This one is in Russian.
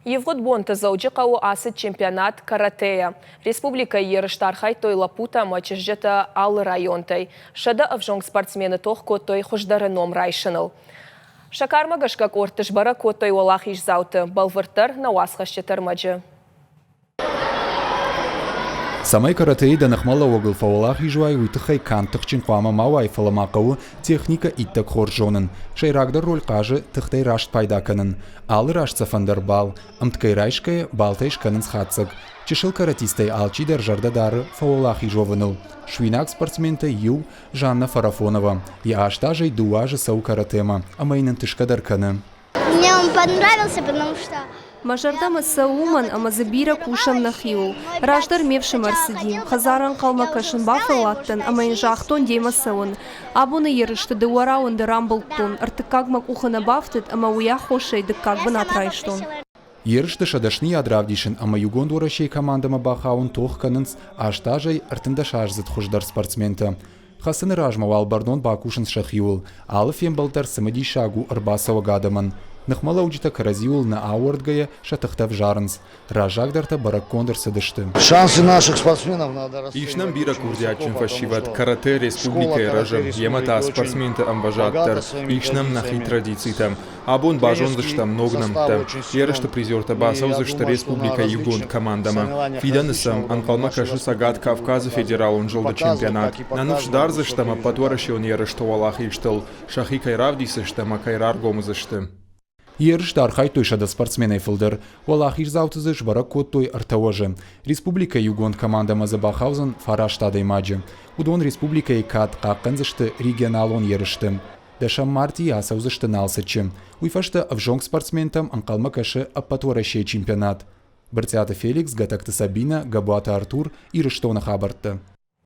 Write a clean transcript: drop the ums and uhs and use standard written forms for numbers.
Евгодбонты заудžiqau аsit чемпионат каратея. Республика ерыштархай той лапута мачыжжета алы районтай. Шада авжонг спортсмены тох коттой хуждары ном райшыныл. Шакармагашкак ортыш бара коттой олах иш зауты. Балвыртар на уасхащетар маджы. Самай каратей да нахмала огыл фаулах ижуай уйтыхай кантық чинқуама мауай фаламақауы техника иттак хоржонын. Шайрагдар роль қажы тыхтай рашт пайдаканын. Алы рашт сафандар бал, амткай райшкая балтайш канын схатсыг. Чешыл каратистай алчи держарда дары фаулах ижовыныл. Швинак спортсмента ю Жанна Фарафонова. Я аштажай дуажа сау каратема, а майнын тышкадар каны. Мне он понравился, потому что... Мажардама сауман амазабира кушам нахиул. Раждар мевшим арсидим. Хазаран калмакашын бафалаттан, амайн жахтон демасаун. Абуны ерышты дуарауын рамблтон. Артыкагмак ухана бафтет, ама уя хошей дыккагбын атрайштон. Ерышты шадашни адравдишын, ама югон дурашей командама бахаун тох канынс, аштажай артындашажзыт хуждар спортсмента. Хасыны ражмау албардон бакушын шахиул. Алы фембалтар самади шагу арбасава гадаман. Нахмала уджита каразиул на ауардгая шатахтав жарнс. Ражагдарта бараккондер садышты. Шансы наших спортсменов надо расширять. Ишнам бира курдячим фашиват карате республика и ражам. Емата спортсменты амбажаттар. Ишнам нахи традиции там. Абон бажон заштам ногнам там. Ерышта призерта басау зашта республика югон командама. Фиданысам анкалма кашу сагат Кавказа федерал он жолда чемпионат. Нанувшдар заштама патуараши он ерышта валах иштыл. Шахи кайравди заштама кайрар гому зашты. Ерыштар той шада спортсменай фылдыр. Олах ирзаутызыш бара коттой артавожы. Республика югон команда Мазабахаузен фараштадай маджы. Удон республика и кат қаққынзышты регионалон ерыштым. Дашам марти асаузышты налсычы. Уйфашты авжонг спортсментам анқалма кашы аппатуарашей чемпионат. Бірцята Феликс, Гатакты Сабина, Габуата Артур и Рыштона хабарты.